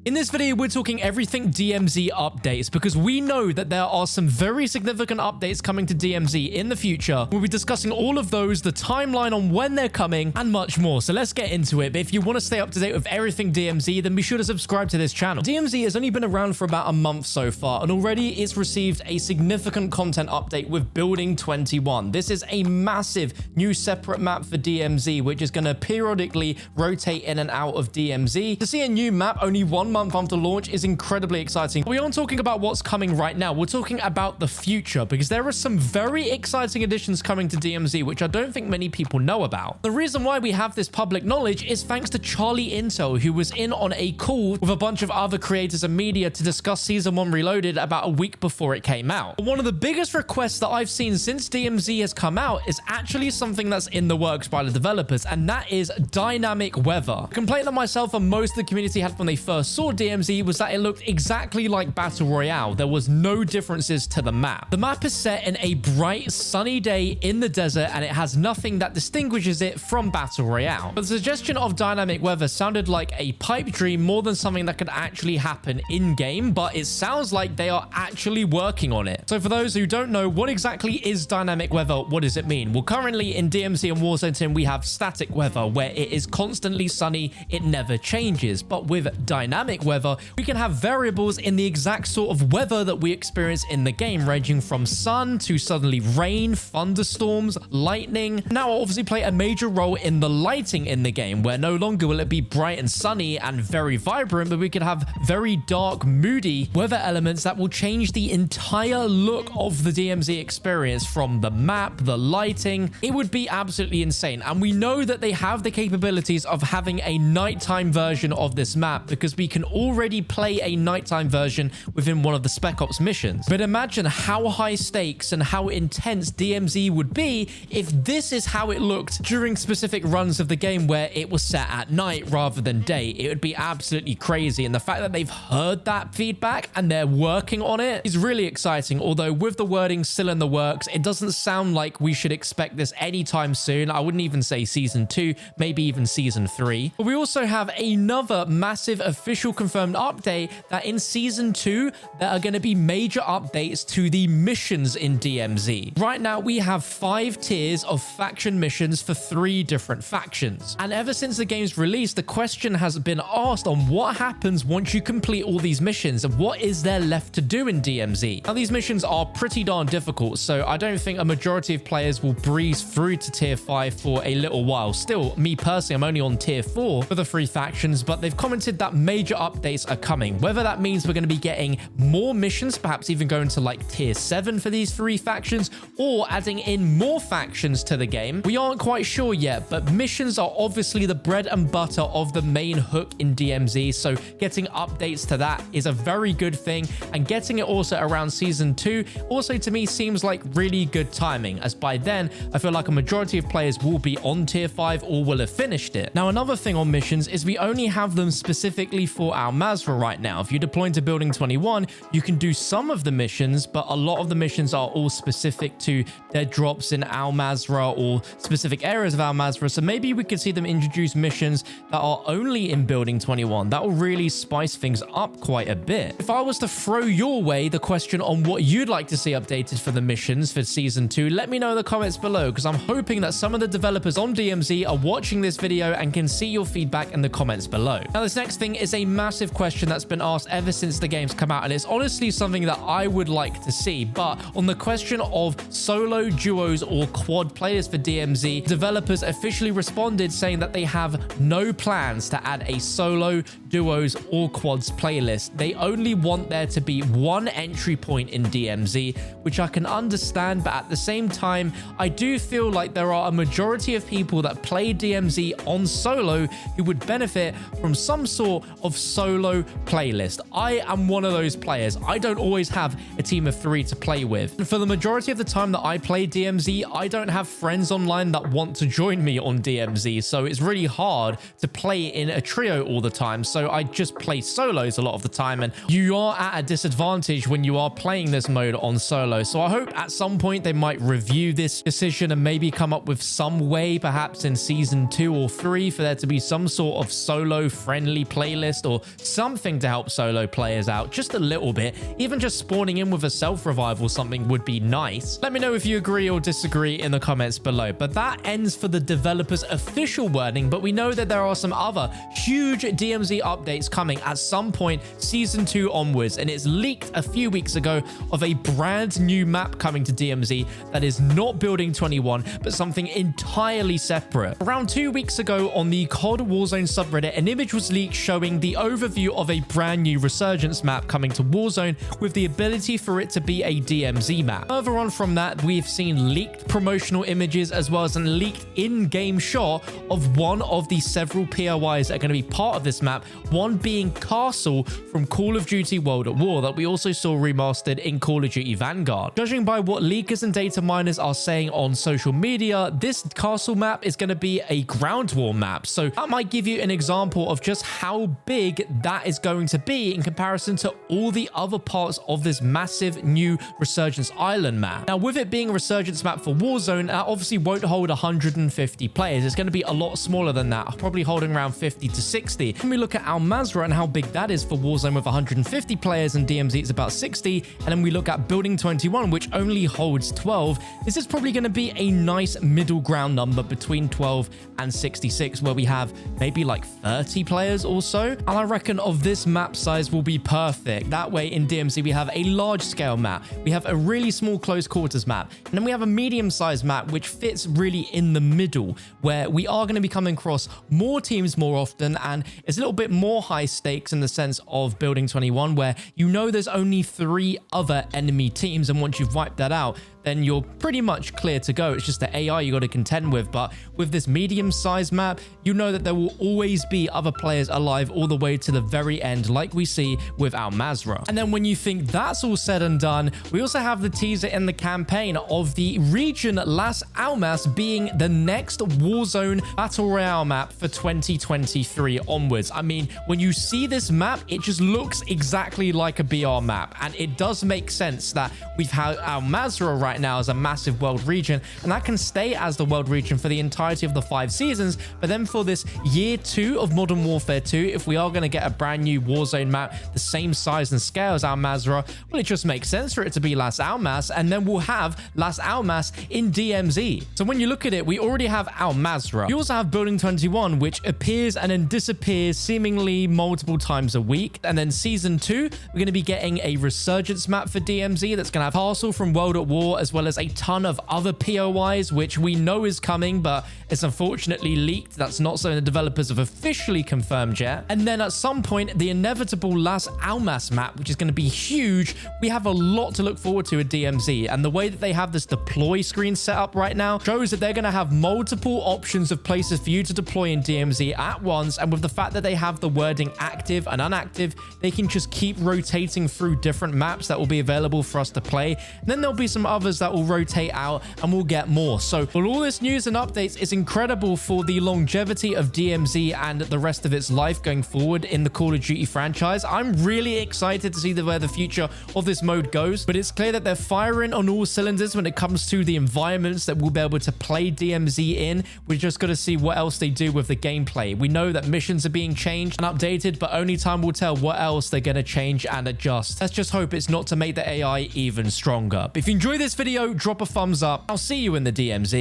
In this video, we're talking everything DMZ updates because we know that there are some very significant updates coming to DMZ in the future. We'll be discussing all of those, the timeline on when they're coming, and much more. So let's get into it. But if you want to stay up to date with everything DMZ, then be sure to subscribe to this channel. DMZ has only been around for about a month so far, and already it's received a significant content update with Building 21. This is a massive new separate map for DMZ, which is going to periodically rotate in and out of DMZ. To see a new map only 1 month after launch is incredibly exciting. We aren't talking about what's coming right now. We're talking about the future because there are some very exciting additions coming to DMZ, which I don't think many people know about. The reason why we have this public knowledge is thanks to Charlie Intel, who was in on a call with a bunch of other creators and media to discuss Season 1 Reloaded about a week before it came out. One of the biggest requests that I've seen since DMZ has come out is actually something that's in the works by the developers, and that is dynamic weather. A complaint that myself and most of the community had when they first saw DMZ was that it looked exactly like Battle Royale. There was no differences to the map. The map is set in a bright, sunny day in the desert, and it has nothing that distinguishes it from Battle Royale. But the suggestion of dynamic weather sounded like a pipe dream more than something that could actually happen in-game, but it sounds like they are actually working on it. So for those who don't know, what exactly is dynamic weather? What does it mean? Well, currently in DMZ and Warzone 10, we have static weather, where it is constantly sunny, it never changes. But with dynamic weather, we can have variables in the exact sort of weather that we experience in the game, ranging from sun to suddenly rain, thunderstorms, lightning. Now, I'll obviously play a major role in the lighting in the game, where no longer will it be bright and sunny and very vibrant, but we could have very dark, moody weather elements that will change the entire look of the DMZ experience, from the map, the lighting. It would be absolutely insane. And we know that they have the capabilities of having a nighttime version of this map because we can already play a nighttime version within one of the Spec Ops missions. But imagine how high stakes and how intense DMZ would be if this is how it looked during specific runs of the game where it was set at night rather than day. It would be absolutely crazy. And the fact that they've heard that feedback and they're working on it is really exciting. Although with the wording still in the works, it doesn't sound like we should expect this anytime soon. I wouldn't even say Season 2, maybe even Season 3. But we also have another massive official confirmed update that in Season 2, there are going to be major updates to the missions in DMZ. Right now, we have 5 tiers of faction missions for 3 different factions. And ever since the game's release, the question has been asked on what happens once you complete all these missions and what is there left to do in DMZ. Now, these missions are pretty darn difficult, so I don't think a majority of players will breeze through to tier 5 for a little while. Still, me personally, I'm only on tier 4 for the 3 factions, but they've commented that major updates are coming. Whether that means we're going to be getting more missions, perhaps even going to like tier 7 for these 3 factions, or adding in more factions to the game, we aren't quite sure yet. But missions are obviously the bread and butter of the main hook in DMZ, so getting updates to that is a very good thing, and getting it also around Season 2 also to me seems like really good timing, as by then I feel like a majority of players will be on tier 5 or will have finished it. Now, another thing on missions is we only have them specifically for Al Mazrah right now. If you deploy into Building 21, you can do some of the missions, but a lot of the missions are all specific to their drops in Al Mazrah or specific areas of Al Mazrah. So maybe we could see them introduce missions that are only in Building 21. That will really spice things up quite a bit. If I was to throw your way the question on what you'd like to see updated for the missions for Season 2, let me know in the comments below, because I'm hoping that some of the developers on DMZ are watching this video and can see your feedback in the comments below. Now, this next thing is a massive question that's been asked ever since the game's come out, and it's honestly something that I would like to see. But on the question of solo, duos, or quad players for DMZ, developers officially responded saying that they have no plans to add a solo, duos, or quads playlist. They only want there to be one entry point in DMZ, which I can understand, but at the same time, I do feel like there are a majority of people that play DMZ on solo who would benefit from some sort of solo playlist. I am one of those players. I don't always have a team of 3 to play with. And for the majority of the time that I play DMZ, I don't have friends online that want to join me on DMZ, so it's really hard to play in a trio all the time. So so I just play solos a lot of the time, and you are at a disadvantage when you are playing this mode on solo. So I hope at some point they might review this decision and maybe come up with some way, perhaps in season 2 or 3, for there to be some sort of solo friendly playlist or something to help solo players out just a little bit. Even just spawning in with a self-revive or something would be nice. Let me know if you agree or disagree in the comments below. But that ends for the developers' official wording, but we know that there are some other huge DMZ updates coming at some point season 2 onwards, and it's leaked a few weeks ago of a brand new map coming to DMZ that is not Building 21 but something entirely separate. Around 2 weeks ago on the COD Warzone subreddit, an image was leaked showing the overview of a brand new Resurgence map coming to Warzone with the ability for it to be a DMZ map. Further on from that, we've seen leaked promotional images as well as a leaked in-game shot of one of the several POIs that are going to be part of this map, one being Castle from Call of Duty World at War that we also saw remastered in Call of Duty Vanguard. Judging by what leakers and data miners are saying on social media, this Castle map is going to be a ground war map, so that might give you an example of just how big that is going to be in comparison to all the other parts of this massive new Resurgence Island map. Now, with it being a Resurgence map for Warzone, that obviously won't hold 150 players. It's going to be a lot smaller than that, probably holding around 50 to 60. When we look at Al Mazrah and how big that is for Warzone with 150 players and DMZ it's about 60, and then we look at Building 21, which only holds 12, this is probably going to be a nice middle ground number between 12 and 66, where we have maybe like 30 players or so. And I reckon of this map size will be perfect. That way in DMZ we have a large scale map, we have a really small close quarters map, and then we have a medium sized map which fits really in the middle, where we are going to be coming across more teams more often, and it's a little bit more high stakes in the sense of Building 21, where you know there's only 3 other enemy teams, and once you've wiped that out, then you're pretty much clear to go. It's just the AI you got to contend with. But with this medium-sized map, you know that there will always be other players alive all the way to the very end, like we see with Al Mazrah. And then when you think that's all said and done, we also have the teaser in the campaign of the region Las Almas being the next Warzone Battle Royale map for 2023 onwards. I mean, when you see this map, it just looks exactly like a BR map, and it does make sense that we've had Al Mazrah right now as a massive world region, and that can stay as the world region for the entirety of the 5 seasons. But then for this year 2 of Modern Warfare 2, if we are going to get a brand new Warzone map the same size and scale as Al Mazrah, well, it just makes sense for it to be Las Almas, and then we'll have Las Almas in DMZ. So when you look at it, we already have Al Mazrah. You also have Building 21, which appears and then disappears seemingly multiple times a week. And then season 2, we're going to be getting a Resurgence map for DMZ that's going to have Castle from World at War, as well as a ton of other POIs, which we know is coming, but it's unfortunately leaked. That's not something the developers have officially confirmed yet. And then at some point, the inevitable Las Almas map, which is going to be huge. We have a lot to look forward to at DMZ, and the way that they have this deploy screen set up right now shows that they're going to have multiple options of places for you to deploy in DMZ at once. And with the fact that they have the wording active and inactive, they can just keep rotating through different maps that will be available for us to play. And then there'll be some others that will rotate out and we'll get more. So for all this news and updates is incredible for the longevity of DMZ and the rest of its life going forward in the Call of Duty franchise. I'm really excited to see where the future of this mode goes, but it's clear that they're firing on all cylinders when it comes to the environments that we'll be able to play DMZ in. We're just got to see what else they do with the gameplay. We know that missions are being changed and updated, but only time will tell what else they're going to change and adjust. Let's just hope it's not to make the AI even stronger. But if you enjoyed this video, drop a thumbs up. I'll see you in the DMZ.